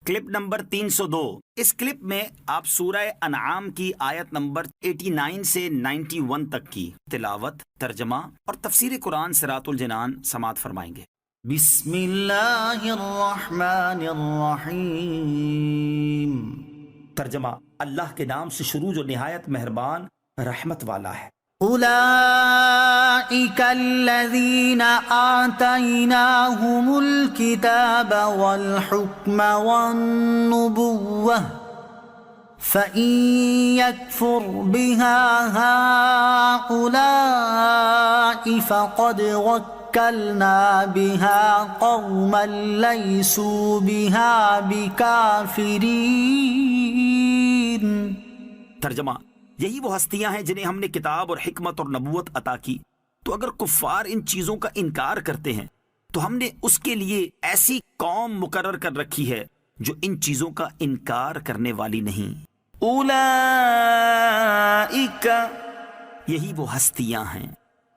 Clip number 302۔ اس clip میں آپ سورہ انعام کی آیت نمبر 89 سے 91 تک کی تلاوت، ترجمہ اور تفسیر قرآن صراط الجنان سماعت فرمائیں گے۔ بسم اللہ الرحمن الرحیم۔ ترجمہ، اللہ کے نام سے شروع جو نہایت مہربان رحمت والا ہے۔ اولئک الذین آتیناہم الکتاب والحکم والنبوة فإن يكفر بها هؤلاء فقد وكلنا بها قوما ليسوا بها بكافرين۔ ترجمہ، یہی وہ ہستیاں ہیں جنہیں ہم نے کتاب اور حکمت اور نبوت عطا کی، تو اگر کفار ان چیزوں کا انکار کرتے ہیں تو ہم نے اس کے لیے ایسی قوم مقرر کر رکھی ہے جو ان چیزوں کا انکار کرنے والی نہیں۔ اولئک، یہی وہ ہستیاں ہیں۔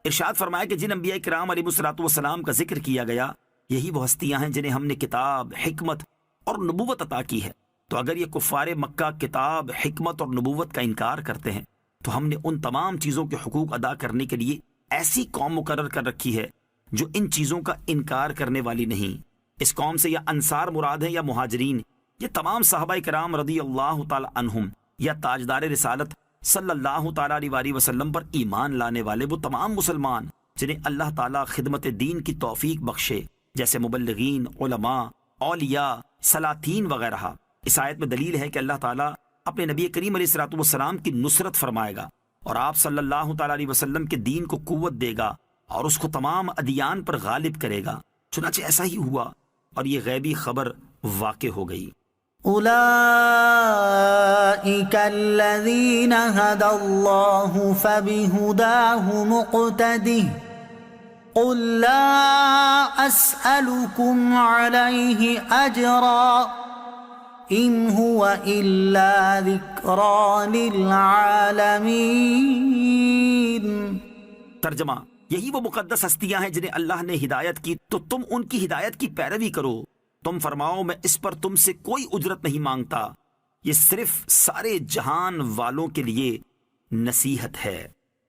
ارشاد فرمایا کہ جن انبیاء کرام علیہ الصلوۃ والسلام کا ذکر کیا گیا، یہی وہ ہستیاں ہیں جنہیں ہم نے کتاب، حکمت اور نبوت عطا کی ہے۔ تو اگر یہ کفار مکہ کتاب، حکمت اور نبوت کا انکار کرتے ہیں تو ہم نے ان تمام چیزوں کے حقوق ادا کرنے کے لیے ایسی قوم مقرر کر رکھی ہے جو ان چیزوں کا انکار کرنے والی نہیں۔ اس قوم سے یا انصار مراد ہیں یا مہاجرین، یہ تمام صحابہ کرام رضی اللہ تعالی عنہم، یا تاجدار رسالت صلی اللہ تعالی علیہ وسلم پر ایمان لانے والے وہ تمام مسلمان جنہیں اللہ تعالی خدمت دین کی توفیق بخشے، جیسے مبلغین، علماء، اولیاء، سلاطین وغیرہ۔ اس آیت میں دلیل ہے کہ اللہ تعالیٰ اپنے نبی کریم علیہ الصلوۃ والسلام کی نصرت فرمائے گا اور آپ صلی اللہ تعالیٰ علیہ وسلم کے دین کو قوت دے گا اور اس کو تمام ادیان پر غالب کرے گا۔ چنانچہ ایسا ہی ہوا اور یہ غیبی خبر واقع ہو گئی۔ اولئک الذین ھدی اللہ فبہداہ مقتدہ قل لا اسألکم علیہ اجرا ان هو الا ذکری للعالمین۔ ترجمہ، یہی وہ مقدس ہستیاں ہیں جنہیں اللہ نے ہدایت کی، تو تم ان کی ہدایت کی پیروی کرو۔ تم فرماؤ میں اس پر تم سے کوئی اجرت نہیں مانگتا، یہ صرف سارے جہان والوں کے لیے نصیحت ہے۔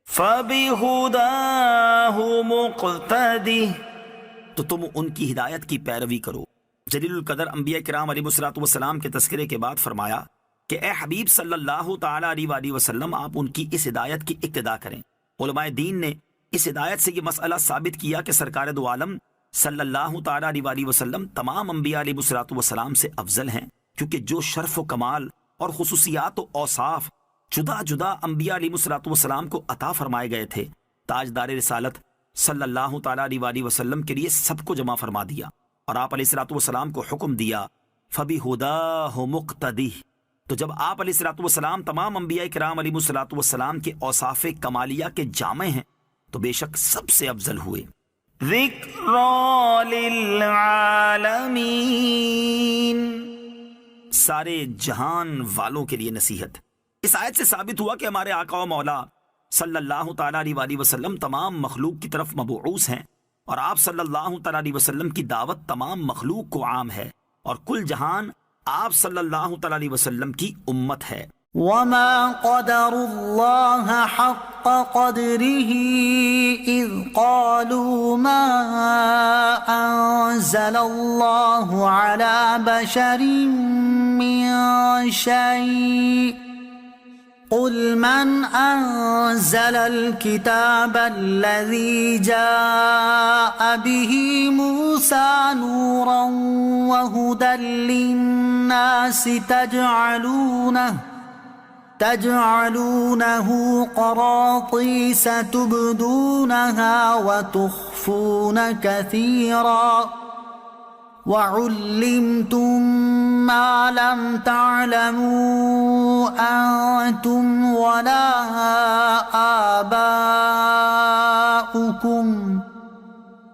فَبِهُدَاهُ مُقْتَدِهِ، تو تم ان کی ہدایت کی پیروی کرو۔ جلیل القدر انبیاء کرام علیہ الصلوۃ والسلام کے تذکرے کے بعد فرمایا کہ اے حبیب صلی اللہ تعالی علیہ وسلم، آپ ان کی اس ہدایت کی اقتدا کریں۔ علماء دین نے اس ہدایت سے یہ مسئلہ ثابت کیا کہ سرکار دو عالم صلی اللہ تعالی علیہ وسلم تمام انبیاء علیہ الصلوۃ والسلام سے افضل ہیں، کیونکہ جو شرف و کمال اور خصوصیات و اوصاف جدا جدا انبیاء علیہ الصلوۃ والسلام کو عطا فرمائے گئے تھے، تاجدار رسالت صلی اللہ تعالی علیہ وسلم کے لیے سب کو جمع فرما دیا اور آپ علیہ الصلوۃ والسلام کو حکم دیا فَبِهُدَاهُ مُقْتَدِهِ۔ تو جب آپ علیہ الصلوۃ والسلام تمام انبیاء کرام علیہ الصلوۃ والسلام کے اوصاف کمالیہ کے جامع ہیں تو بے شک سب سے افضل ہوئے۔ ذکری للعالمین، سارے جہان والوں کے لیے نصیحت۔ اس آیت سے ثابت ہوا کہ ہمارے آقا و مولا صلی اللہ تعالی علیہ وسلم تمام مخلوق کی طرف مبعوث ہیں، اور آپ صلی اللہ تعالی علیہ وسلم کی دعوت تمام مخلوق کو عام ہے، اور کل جہان آپ صلی اللہ تعالی علیہ وسلم کی امت ہے۔ وما قدر اللہ حق قدره اذ قالوا ما انزل اللہ على بشر من شيء قل من انزل الكتاب الذي جاء به موسى نورا وهدى للناس تجعلونه قراطيس تبدونها وتخفون كثيرا وعلمتم ما لم تعلموا أنتم ولا آباؤكم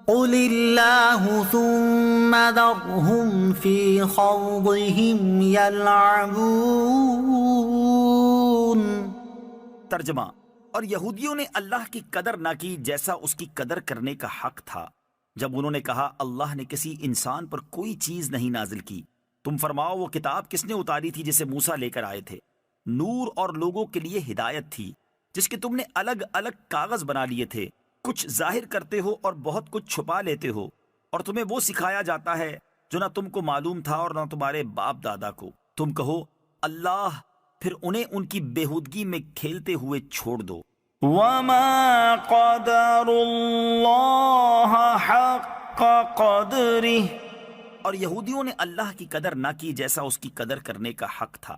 قل الله ثم ذرهم في خوضهم يلعبون۔ ترجمہ، اور یہودیوں نے اللہ کی قدر نہ کی جیسا اس کی قدر کرنے کا حق تھا، جب انہوں نے کہا اللہ نے کسی انسان پر کوئی چیز نہیں نازل کی تم فرماؤ وہ کتاب کس نے اتاری تھی جسے موسیٰ لے کر آئے تھے؟ نور اور لوگوں کے لیے ہدایت تھی، جس کے تم نے الگ الگ کاغذ بنا لیے تھے، کچھ ظاہر کرتے ہو اور بہت کچھ چھپا لیتے ہو، اور تمہیں وہ سکھایا جاتا ہے جو نہ تم کو معلوم تھا اور نہ تمہارے باپ دادا کو۔ تم کہو اللہ، پھر انہیں ان کی بےہودگی میں کھیلتے ہوئے چھوڑ دو۔ وَمَا قَدَرُ اللَّهَ حَقَّ قَدْرِهِ، اور یہودیوں نے اللہ کی قدر نہ کی جیسا اس کی قدر کرنے کا حق تھا۔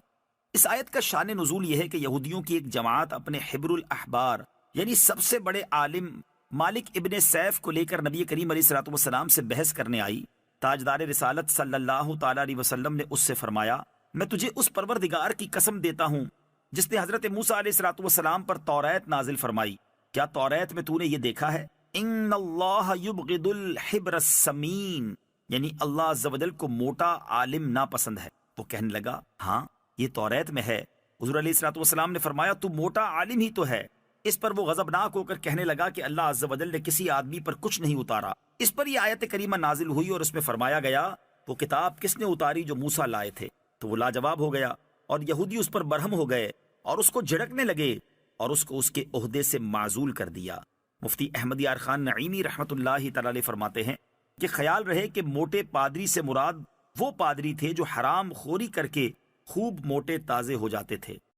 اس آیت کا شان نزول یہ ہے کہ یہودیوں کی ایک جماعت اپنے حبر الاحبار یعنی سب سے بڑے عالم مالک ابن سیف کو لے کر نبی کریم علیہ الصلوۃ والسلام سے بحث کرنے آئی۔ تاجدار رسالت صلی اللہ تعالی علیہ وسلم نے اس سے فرمایا، میں تجھے اس پروردگار کی قسم دیتا ہوں جس نے حضرت موسیٰ علیہ الصلوۃ والسلام پر توریت نازل فرمائی، کیا توریت میں تو نے یہ دیکھا ہے ان اللہ یبغض الحبر السمین، یعنی اللہ عز و جل کو موٹا عالم ناپسند ہے۔ وہ کہنے لگا ہاں یہ توریت میں ہے۔ حضور علیہ الصلوۃ والسلام نے فرمایا تو موٹا عالم ہی تو ہے۔ اس پر وہ غضبناک ہو کر کہنے لگا کہ اللہ عز و جل نے کسی آدمی پر کچھ نہیں اتارا۔ اس پر یہ آیت کریمہ نازل ہوئی اور اس میں فرمایا گیا وہ کتاب کس نے اتاری جو موسیٰ لائے تھے؟ تو وہ لاجواب ہو گیا اور یہودی اس پر برہم ہو گئے اور اس کو جھڑکنے لگے اور اس کو اس کے عہدے سے معزول کر دیا۔ مفتی احمد یار خان نعیمی رحمۃ اللہ تعالی علیہ فرماتے ہیں کہ خیال رہے کہ موٹے پادری سے مراد وہ پادری تھے جو حرام خوری کر کے خوب موٹے تازے ہو جاتے تھے۔